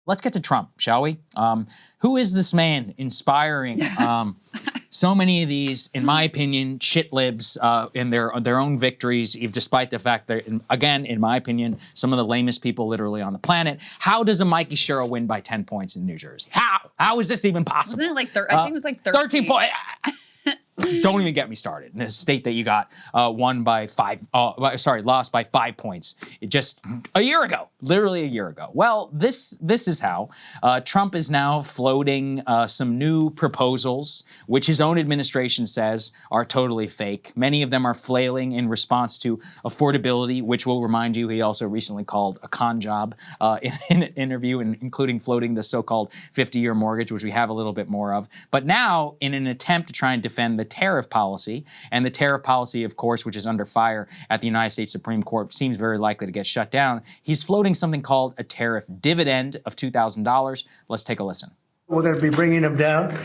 Let's get to Trump, shall we? Who is this man inspiring so many of these, in my opinion, shit libs in their own victories, despite the fact that, again, in my opinion, some of the lamest people literally on the planet? How does a Mikey Sherrill win by 10 points in New Jersey? How? How is this even possible? Wasn't it like I think it was like 13 points. Don't even get me started. In a state that you got lost by 5 points just a year ago, literally a year ago. Well, this is how Trump is now floating some new proposals, which his own administration says are totally fake. Many of them are flailing in response to affordability, which will remind you he also recently called a con job in an interview, including floating the so-called 50-year mortgage, which we have a little bit more of. But now, in an attempt to try and defend the tariff policy, and the tariff policy, of course, which is under fire at the United States Supreme Court, seems very likely to get shut down, he's floating something called a tariff dividend of $2,000. Let's take a listen. We're going to be bringing them down.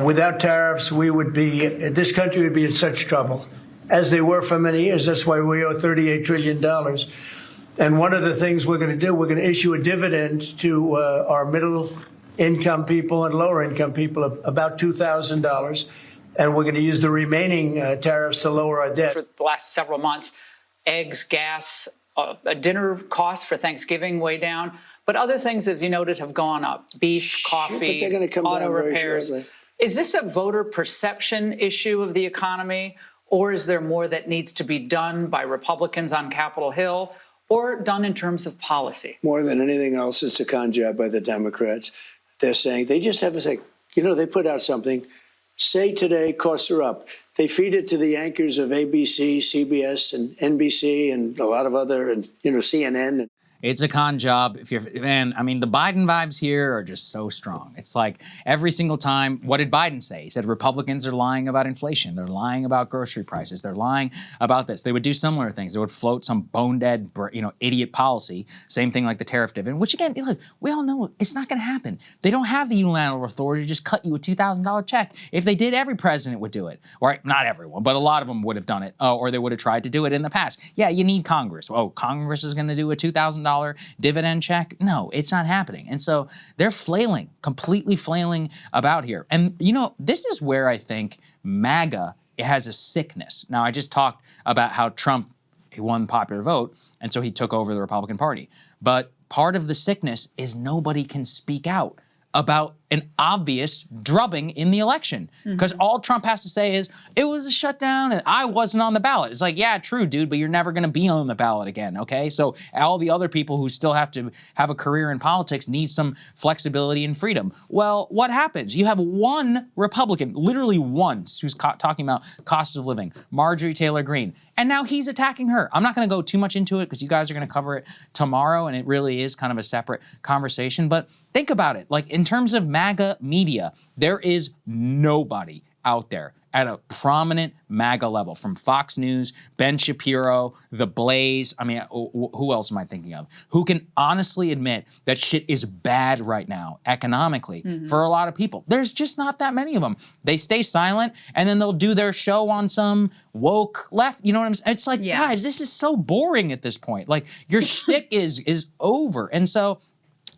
Without tariffs, this country would be in such trouble, as they were for many years. That's why we owe $38 trillion. And one of the things we're going to do, we're going to issue a dividend to our middle-income people and lower-income people of about $2,000. And we're going to use the remaining tariffs to lower our debt. For the last several months, eggs, gas, dinner costs for Thanksgiving way down. But other things, as you noted, have gone up. Beef, coffee, but they're going to come auto down very repairs. shortly. Is this a voter perception issue of the economy, or is there more that needs to be done by Republicans on Capitol Hill, or done in terms of policy? More than anything else, it's a con job by the Democrats. They're saying, they just have to say, they put out something. Say today, costs are up. They feed it to the anchors of ABC, CBS, and NBC, and a lot of other, and CNN. It's a con job. Man, I mean, the Biden vibes here are just so strong. It's like every single time, what did Biden say? He said Republicans are lying about inflation. They're lying about grocery prices. They're lying about this. They would do similar things. They would float some bone dead, idiot policy. Same thing like the tariff dividend, which again, look, we all know it's not going to happen. They don't have the unilateral authority to just cut you a $2,000 check. If they did, every president would do it. Or not everyone, but a lot of them would have done it, or they would have tried to do it in the past. Yeah, you need Congress. Oh, Congress is going to do a $2,000 dividend check? No, it's not happening. And so they're flailing, completely flailing about here. And, this is where I think MAGA has a sickness. Now, I just talked about how Trump, he won the popular vote, and so he took over the Republican Party. But part of the sickness is nobody can speak out about an obvious drubbing in the election. Because all Trump has to say is, it was a shutdown and I wasn't on the ballot. It's like, yeah, true, dude, but you're never going to be on the ballot again, okay? So all the other people who still have to have a career in politics need some flexibility and freedom. Well, what happens? You have one Republican, literally one, who's talking about cost of living, Marjorie Taylor Greene, and now he's attacking her. I'm not going to go too much into it because you guys are going to cover it tomorrow, and it really is kind of a separate conversation. But think about it. Like, in terms of MAGA media, there is nobody out there at a prominent MAGA level, from Fox News, Ben Shapiro, The Blaze, I mean, who else am I thinking of, who can honestly admit that shit is bad right now economically for a lot of people. There's just not that many of them. They stay silent, and then they'll do their show on some woke left, you know what I'm saying? It's like, guys, this is so boring at this point. Like, your shtick is over. And so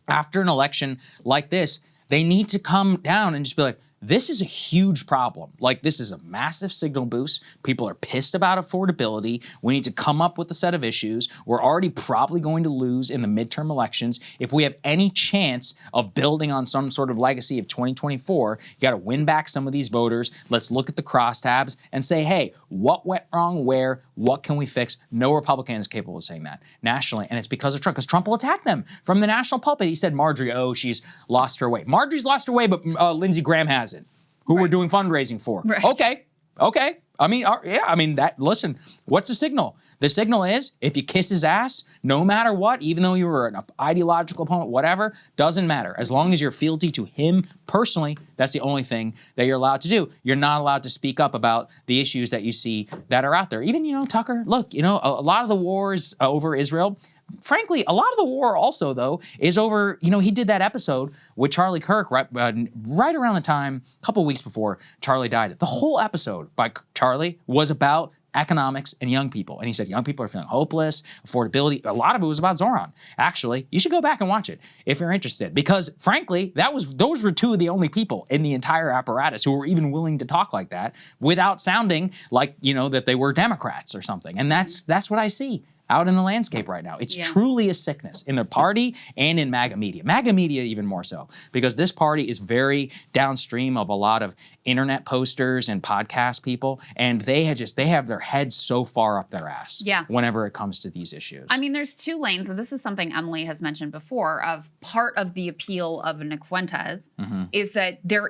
after an election like this, they need to come down and just be like, this is a huge problem. Like, this is a massive signal boost. People are pissed about affordability. We need to come up with a set of issues. We're already probably going to lose in the midterm elections. If we have any chance of building on some sort of legacy of 2024, you got to win back some of these voters. Let's look at the crosstabs and say, hey, what went wrong where? What can we fix? No Republican is capable of saying that nationally, and it's because of Trump, because Trump will attack them from the national pulpit. He said, Marjorie, oh, she's lost her way. Marjorie's lost her way, but Lindsey Graham hasn't, who we're doing fundraising for. Right. Okay. I mean, listen, what's the signal? The signal is, if you kiss his ass, no matter what, even though you were an ideological opponent, whatever, doesn't matter. As long as you're fealty to him personally, that's the only thing that you're allowed to do. You're not allowed to speak up about the issues that you see that are out there. Even, Tucker, look, a lot of the wars over Israel, frankly, a lot of the war also, though, is over, he did that episode with Charlie Kirk right around the time, a couple weeks before Charlie died. The whole episode by Charlie was about economics, and young people. And he said young people are feeling hopeless, affordability. A lot of it was about Zoran. Actually, you should go back and watch it if you're interested, because frankly, those were two of the only people in the entire apparatus who were even willing to talk like that without sounding like, that they were Democrats or something. And that's what I see out in the landscape right now. It's truly a sickness in the party and in MAGA media. MAGA media even more so, because this party is very downstream of a lot of internet posters and podcast people, and they have their heads so far up their ass whenever it comes to these issues. I mean, there's two lanes, and this is something Emily has mentioned before, of part of the appeal of Nick Fuentes is that there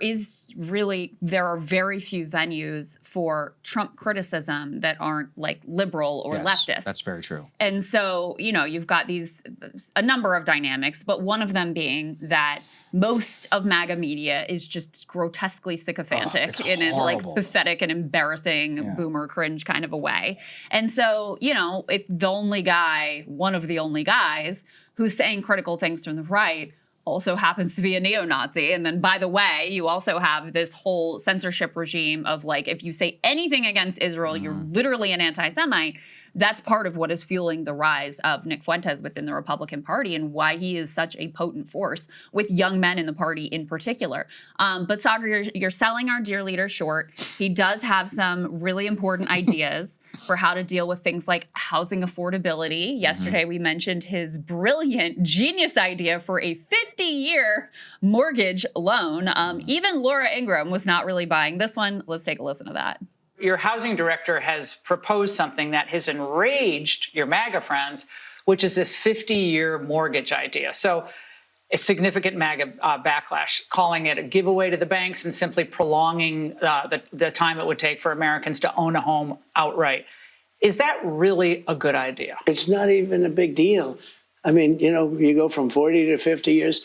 are very few venues for Trump criticism that aren't like liberal or leftist. That's very true. And so, you've got a number of dynamics, but one of them being that most of MAGA media is just grotesquely sycophantic in a like pathetic and embarrassing boomer cringe kind of a way. And so, if one of the only guys who's saying critical things from the right also happens to be a neo-Nazi. And then, by the way, you also have this whole censorship regime of like, if you say anything against Israel, you're literally an anti-Semite. That's part of what is fueling the rise of Nick Fuentes within the Republican Party and why he is such a potent force with young men in the party in particular. But Saagar, you're selling our dear leader short. He does have some really important ideas for how to deal with things like housing affordability. Yesterday, we mentioned his brilliant, genius idea for a 50-year mortgage loan. Even Laura Ingraham was not really buying this one. Let's take a listen to that. Your housing director has proposed something that has enraged your MAGA friends, which is this 50-year mortgage idea. So a significant MAGA backlash, calling it a giveaway to the banks and simply prolonging the time it would take for Americans to own a home outright. Is that really a good idea? It's not even a big deal. I mean, you go from 40 to 50 years,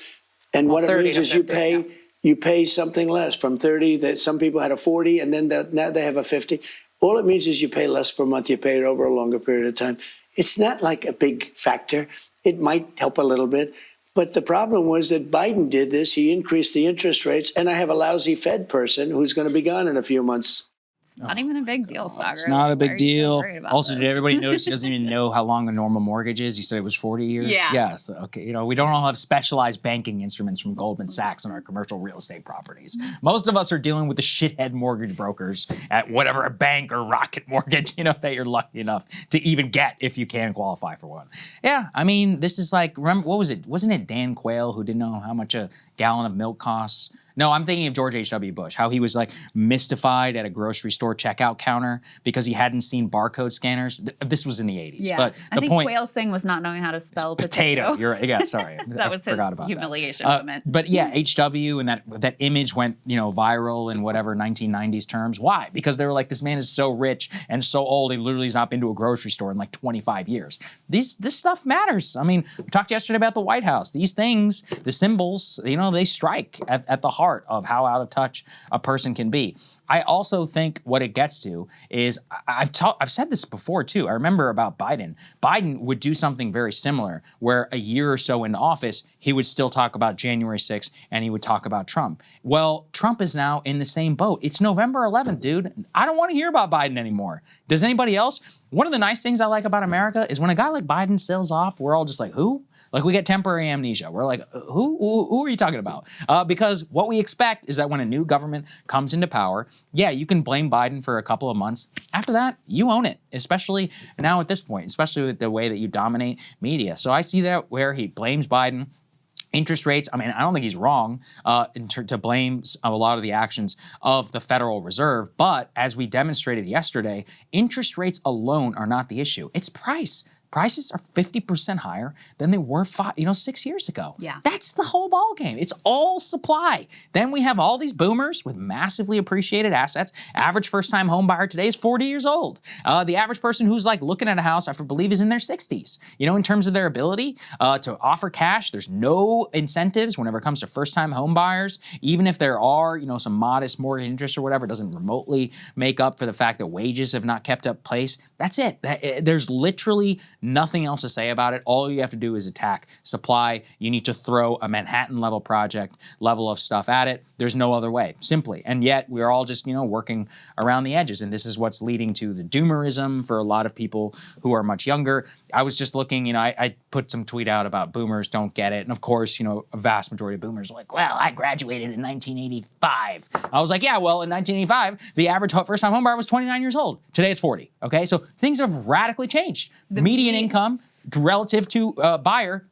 and what it means is 50, you pay something less from 30, that some people had a 40, and then now they have a 50. All it means is you pay less per month. You pay it over a longer period of time. It's not like a big factor. It might help a little bit. But the problem was that Biden did this. He increased the interest rates, and I have a lousy Fed person who's going to be gone in a few months. It's not even a big deal, Saagar. It's not a big deal. Also, did everybody notice he doesn't even know how long a normal mortgage is? He said it was 40 years? Yeah. Yes. Okay. We don't all have specialized banking instruments from Goldman Sachs on our commercial real estate properties. Most of us are dealing with the shithead mortgage brokers at whatever, a bank or Rocket Mortgage, that you're lucky enough to even get if you can qualify for one. Yeah. I mean, this is like, remember, what was it? Wasn't it Dan Quayle who didn't know how much a gallon of milk costs? No, I'm thinking of George H.W. Bush, how he was like mystified at a grocery store checkout counter because he hadn't seen barcode scanners. This was in the 80s. Yeah. But I think Quayle's thing was not knowing how to spell potato. Sorry. That was his humiliation moment. But yeah, H.W. and that image went, viral in whatever 1990s terms. Why? Because they were like, this man is so rich and so old, he literally has not been to a grocery store in like 25 years. This stuff matters. I mean, we talked yesterday about the White House. These things, the symbols, they strike at the heart of how out of touch a person can be. I also think what it gets to is, I've said this before too. I remember about Biden. Biden would do something very similar where a year or so in office, he would still talk about January 6th and he would talk about Trump. Well, Trump is now in the same boat. It's November 11th, dude. I don't want to hear about Biden anymore. Does anybody else? One of the nice things I like about America is when a guy like Biden sails off, we're all just like, who? Like, we get temporary amnesia. We're like, who are you talking about? Because what we expect is that when a new government comes into power, yeah, you can blame Biden for a couple of months. After that, you own it, especially now at this point, especially with the way that you dominate media. So I see that where he blames Biden. Interest rates, I mean, I don't think he's wrong to blame a lot of the actions of the Federal Reserve. But as we demonstrated yesterday, interest rates alone are not the issue. It's price. Prices are 50% higher than they were 6 years ago. Yeah. That's the whole ball game. It's all supply. Then we have all these boomers with massively appreciated assets. Average first-time home buyer today is 40 years old. The average person who's like looking at a house, I believe, is in their 60s. In terms of their ability to offer cash, there's no incentives whenever it comes to first-time home buyers. Even if there are, some modest mortgage interest or whatever, it doesn't remotely make up for the fact that wages have not kept up pace. That's it. There's literally nothing else to say about it. All you have to do is attack supply. You need to throw a Manhattan level project level of stuff at it. There's no other way, simply. And yet we're all just, working around the edges. And this is what's leading to the doomerism for a lot of people who are much younger. I was just looking, I put some tweet out about boomers don't get it. And of course, a vast majority of boomers are like, well, I graduated in 1985. I was like, yeah, well, in 1985, the average first-time homebuyer was 29 years old. Today it's 40, okay? So things have radically changed. The median income relative to buyer,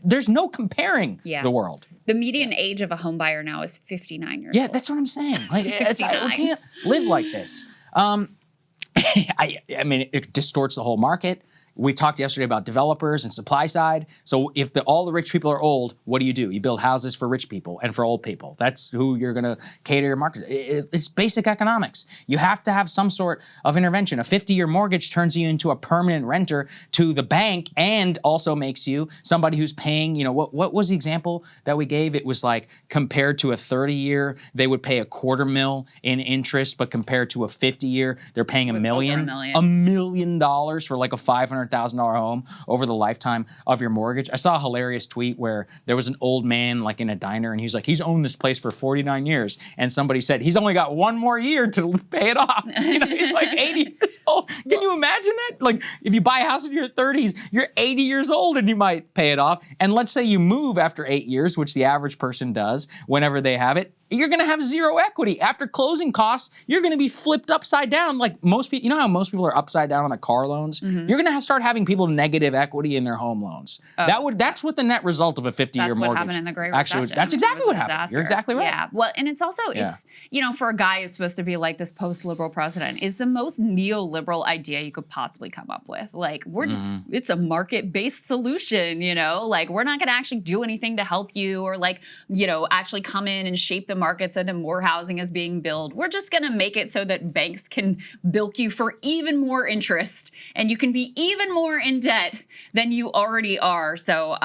there's no comparing the world. The median age of a home buyer now is 59 years old. Yeah, that's what I'm saying. Like, we can't live like this. I mean, it distorts the whole market. We talked yesterday about developers and supply side. So if all the rich people are old, what do? You build houses for rich people and for old people. That's who you're going to cater your market. It's basic economics. You have to have some sort of intervention. A 50-year mortgage turns you into a permanent renter to the bank and also makes you somebody who's paying, what was the example that we gave? It was like compared to a 30-year, they would pay $250,000 in interest, but compared to a 50-year, they're paying $1 million. $1 million for like a $500,000 home over the lifetime of your mortgage. I saw a hilarious tweet where there was an old man like in a diner and he's like, he's owned this place for 49 years. And somebody said, he's only got one more year to pay it off. He's like 80 years old. Can you imagine that? Like if you buy a house in your 30s, you're 80 years old and you might pay it off. And let's say you move after 8 years, which the average person does whenever they have it. You're going to have zero equity. After closing costs, you're going to be flipped upside down. Like most people, how most people are upside down on the car loans? Mm-hmm. You're going to start having people negative equity in their home loans. That's what the net result of a 50-year mortgage. That's what happened in the Great Recession. Actually, that's exactly what happened. You're exactly right. Yeah. Well, and it's also, it's, for a guy who's supposed to be like this post-liberal president, is the most neoliberal idea you could possibly come up with. Like, it's a market-based solution, like we're not going to actually do anything to help you or like, actually come in and shape the market so that more housing is being built. We're just going to make it so that banks can bilk you for even more interest and you can be even more in debt than you already are. So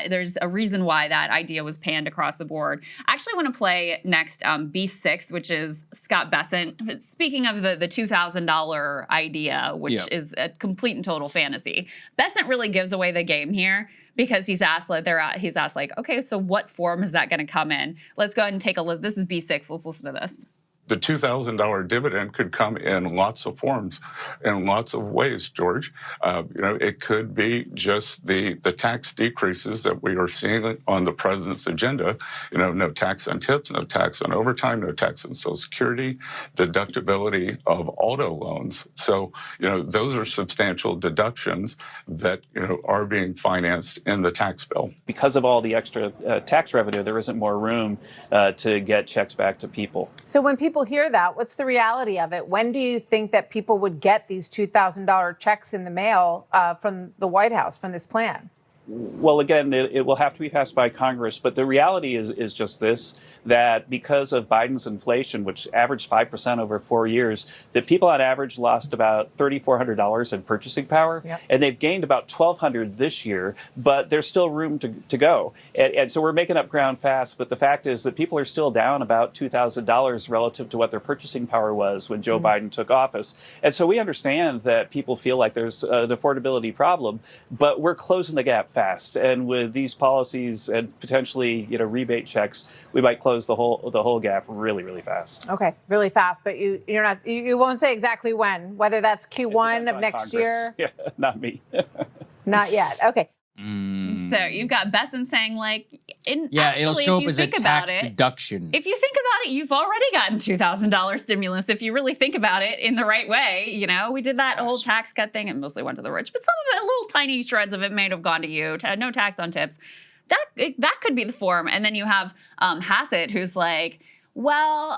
there's a reason why that idea was panned across the board. I actually want to play next B6, which is Scott Bessent. Speaking of the $2,000 idea, which is a complete and total fantasy, Bessent really gives away the game here. Because he's asked, okay, so what form is that going to come in? Let's go ahead and take a look. This is B6. Let's listen to this. The $2,000 dividend could come in lots of forms, in lots of ways, George. It could be just the tax decreases that we are seeing on the president's agenda. No tax on tips, no tax on overtime, no tax on Social Security, deductibility of auto loans. So, those are substantial deductions that, are being financed in the tax bill. Because of all the extra tax revenue, there isn't more room to get checks back to people. So when people hear that, what's the reality of it? When do you think that people would get these $2,000 checks in the mail from the White House, from this plan? Well, again, it will have to be passed by Congress. But the reality is just this, that because of Biden's inflation, which averaged 5% over 4 years, that people on average lost about $3,400 in purchasing power. Yep. And they've gained about $1,200 this year, but there's still room to go. And so we're making up ground fast. But the fact is that people are still down about $2,000 relative to what their purchasing power was when Joe Biden took office. And so we understand that people feel like there's an affordability problem, but we're closing the gap fast. And with these policies and potentially, rebate checks, we might close the whole gap really, really fast. Okay, really fast. But you won't say exactly when, whether that's Q1 of next year. Yeah, not me. Not yet. Okay. So you've got Bessent saying it'll show up as a tax deduction. If you think about it, you've already gotten $2,000 stimulus if you really think about it in the right way. We did that whole tax cut thing. It mostly went to the rich, but some of it, little tiny shreds of it may have gone to you. No tax on tips. That could be the form. And then you have Hassett, who's like, well,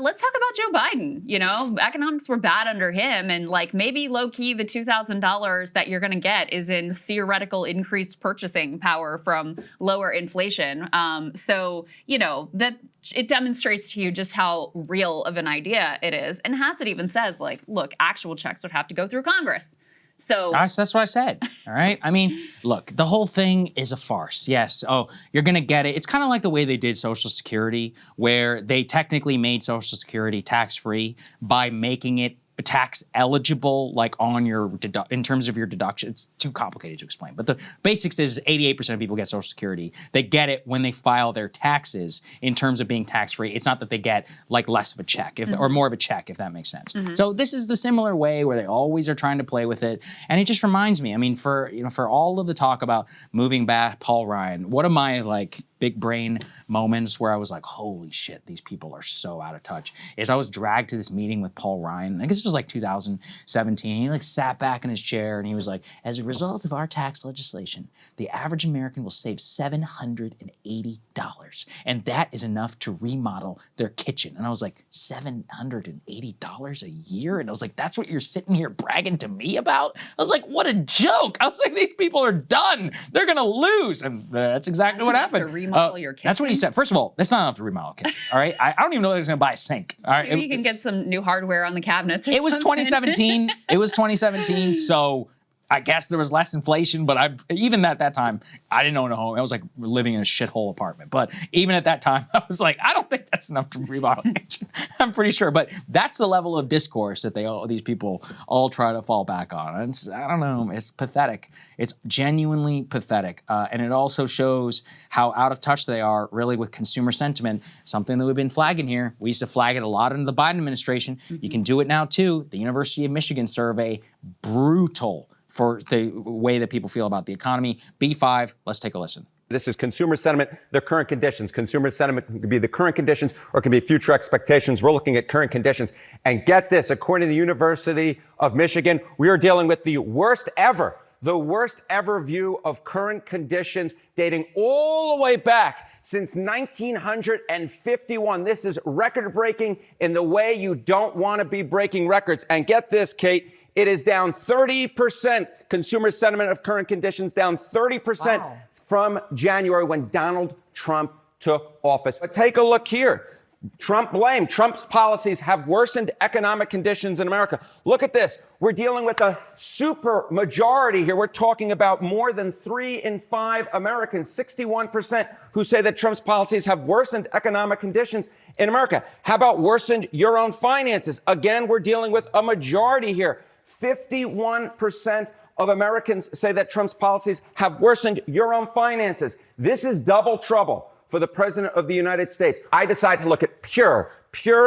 let's talk about Joe Biden. Economics were bad under him. And maybe low key, the $2,000 that you're going to get is in theoretical increased purchasing power from lower inflation. So that it demonstrates to you just how real of an idea it is. And Hassett even says, look, actual checks would have to go through Congress. So that's what I said. All right. I mean, look, the whole thing is a farce. Yes. Oh, you're going to get it. It's kind of like the way they did Social Security, where they technically made Social Security tax-free by making it tax eligible, like on your in terms of your deduction. It's too complicated to explain, but the basics is 88% of people get Social Security. They get it when they file their taxes in terms of being tax free. It's not that they get like less of a check or more of a check, if that makes sense. So this is the similar way where they always are trying to play with it, and it just reminds me. I mean, for all of the talk about moving back Paul Ryan, one of my like big brain moments where I was like, holy shit, these people are so out of touch, is I was dragged to this meeting with Paul Ryan. I guess it was like 2017. He like sat back in his chair and he was like, as a result of our tax legislation, the average American will save $780. And that is enough to remodel their kitchen. And I was like, $780 a year? And I was like, that's what you're sitting here bragging to me about? I was like, what a joke. I was like, these people are done. They're going to lose. And that's exactly what happened. Your kitchen. That's what he said. First of all, that's not enough to remodel a kitchen. All right, I don't even know that he's going to buy a sink. All right, maybe you can get some new hardware on the cabinets. Or it was something. 2017. It was 2017. So I guess there was less inflation, but even at that time, I didn't own a home. I was like living in a shithole apartment. But even at that time, I was like, I don't think that's enough to remodel a kitchen. I'm pretty sure. But that's the level of discourse that these people all try to fall back on. And I don't know. It's pathetic. It's genuinely pathetic. And it also shows how out of touch they are really with consumer sentiment, something that we've been flagging here. We used to flag it a lot under the Biden administration. You can do it now too. The University of Michigan survey, brutal for the way that people feel about the economy. B5, let's take a listen. This is consumer sentiment, the current conditions. Consumer sentiment can be the current conditions or it can be future expectations. We're looking at current conditions. And get this, according to the University of Michigan, we are dealing with the worst ever view of current conditions dating all the way back since 1951. This is record-breaking in the way you don't want to be breaking records. And get this, Kate, it is down 30%. Consumer sentiment of current conditions down 30% from January when Donald Trump took office. But take a look here. Trump's policies have worsened economic conditions in America. Look at this. We're dealing with a super majority here. We're talking about more than 3 in 5 Americans, 61%, who say that Trump's policies have worsened economic conditions in America. How about worsened your own finances? Again, we're dealing with a majority here. 51% of Americans say that Trump's policies have worsened your own finances. This is double trouble for the President of the United States. I decided to look at pure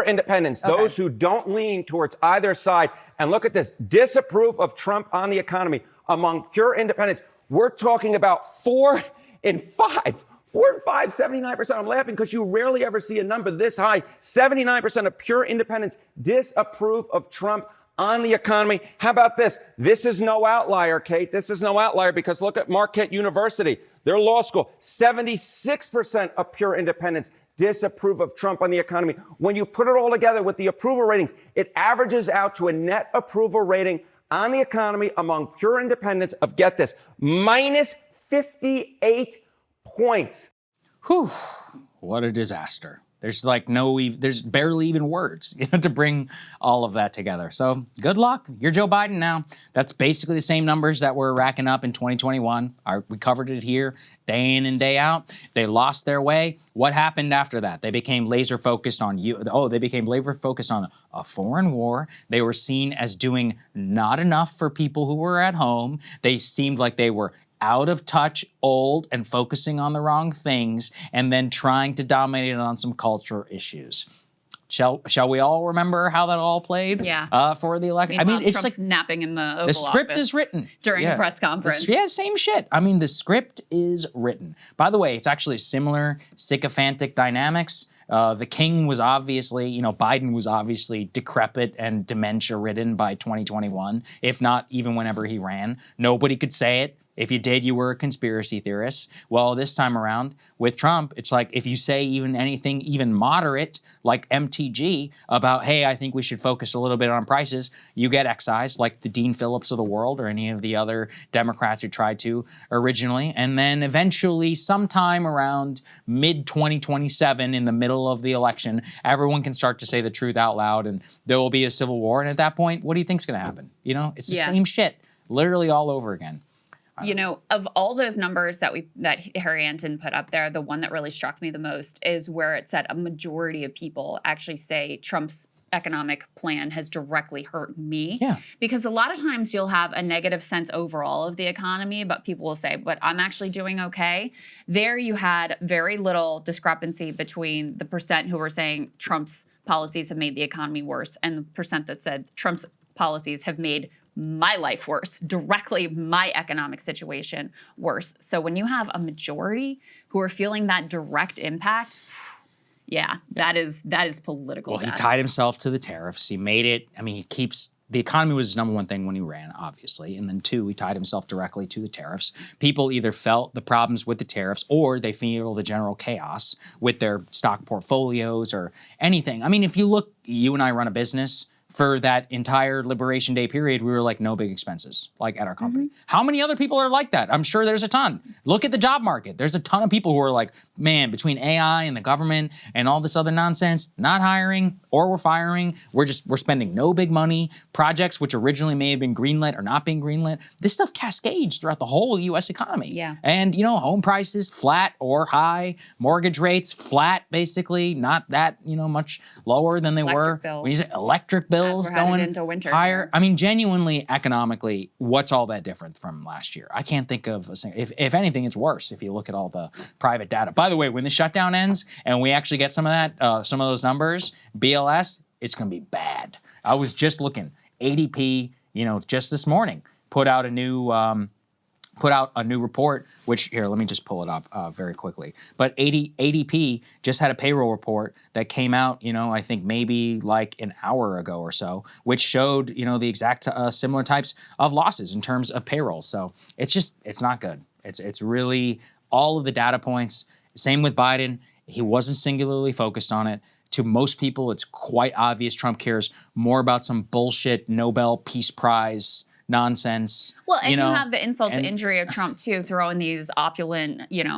independents, those who don't lean towards either side. And look at this, disapprove of Trump on the economy among pure independents. We're talking about 4 in 5. 4 in 5, 79%. I'm laughing because you rarely ever see a number this high. 79% of pure independents disapprove of Trump on the economy. How about this? This is no outlier, Kate. This is no outlier because look at Marquette University, their law school. 76% of pure independents disapprove of Trump on the economy. When you put it all together with the approval ratings, it averages out to a net approval rating on the economy among pure independents of, get this, minus 58 points. Whew, what a disaster. There's like there's barely even words to bring all of that together. So good luck. You're Joe Biden now. That's basically the same numbers that we're racking up in 2021. We covered it here day in and day out. They lost their way. What happened after that? They became laser focused on they became laser focused on a foreign war. They were seen as doing not enough for people who were at home. They seemed like they were out of touch, old, and focusing on the wrong things, and then trying to dominate on some cultural issues. Shall we all remember how that all played? Yeah. For the election. Meanwhile, I mean, it's Trump's like napping in the Oval the script Office is written during a press conference. Same shit. I mean, the script is written. By the way, it's actually similar sycophantic dynamics. The king was obviously, Biden was obviously decrepit and dementia-ridden by 2021, if not even whenever he ran. Nobody could say it. If you did, you were a conspiracy theorist. Well, this time around with Trump, it's like if you say even anything even moderate, like MTG, about, hey, I think we should focus a little bit on prices, you get excised, like the Dean Phillips of the world or any of the other Democrats who tried to originally. And then eventually, sometime around mid-2027, in the middle of the election, everyone can start to say the truth out loud and there will be a civil war. And at that point, what do you think's going to happen? It's the same shit, literally all over again. Of all those numbers that Harry Anton put up there, the one that really struck me the most is where it said a majority of people actually say Trump's economic plan has directly hurt me. Yeah. Because a lot of times you'll have a negative sense overall of the economy, but people will say, but I'm actually doing okay. There you had very little discrepancy between the percent who were saying Trump's policies have made the economy worse and the percent that said Trump's policies have made my life worse, directly my economic situation worse. So when you have a majority who are feeling that direct impact, yeah, that is political. Well, he tied himself to the tariffs. He made it. I mean, the economy was his number one thing when he ran, obviously. And then two, he tied himself directly to the tariffs. People either felt the problems with the tariffs or they feel the general chaos with their stock portfolios or anything. I mean, if you look, you and I run a business. For that entire Liberation Day period, we were like, no big expenses, like at our company. How many other people are like that? I'm sure there's a ton. Look at the job market. There's a ton of people who are like, man, between AI and the government and all this other nonsense, not hiring or we're firing. We're spending no big money. Projects which originally may have been greenlit are not being greenlit. This stuff cascades throughout the whole U.S. economy. Yeah. And, home prices flat or high. Mortgage rates flat, basically. Not that, much lower than they were. Bills. When you say electric bills going into winter higher. here. I mean, genuinely, economically, what's all that different from last year? I can't think of a single. If anything, it's worse if you look at all the private data. By the way, when the shutdown ends and we actually get some of that, some of those numbers, BLS, it's going to be bad. I was just looking. ADP, just this morning put out a new report, which here, let me just pull it up very quickly. But ADP just had a payroll report that came out, I think maybe like an hour ago or so, which showed, the exact similar types of losses in terms of payrolls. So it's not good. It's really all of the data points. Same with Biden. He wasn't singularly focused on it. To most people, it's quite obvious Trump cares more about some bullshit Nobel Peace Prize nonsense. Well, and you have the insult to injury of Trump too, throwing these opulent, yeah,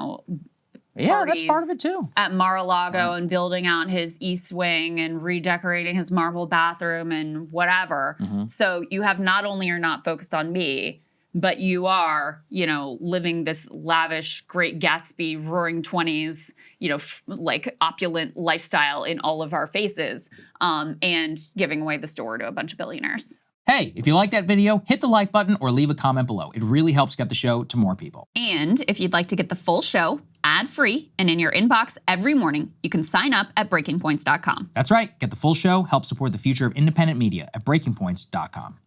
that's part of it too. At Mar-a-Lago and building out his East Wing and redecorating his marble bathroom and whatever. So you have not only are not focused on me, but you are, living this lavish, Great Gatsby, Roaring 20s, like opulent lifestyle in all of our faces, and giving away the store to a bunch of billionaires. Hey, if you like that video, hit the like button or leave a comment below. It really helps get the show to more people. And if you'd like to get the full show ad-free and in your inbox every morning, you can sign up at breakingpoints.com. That's right. Get the full show, help support the future of independent media at breakingpoints.com.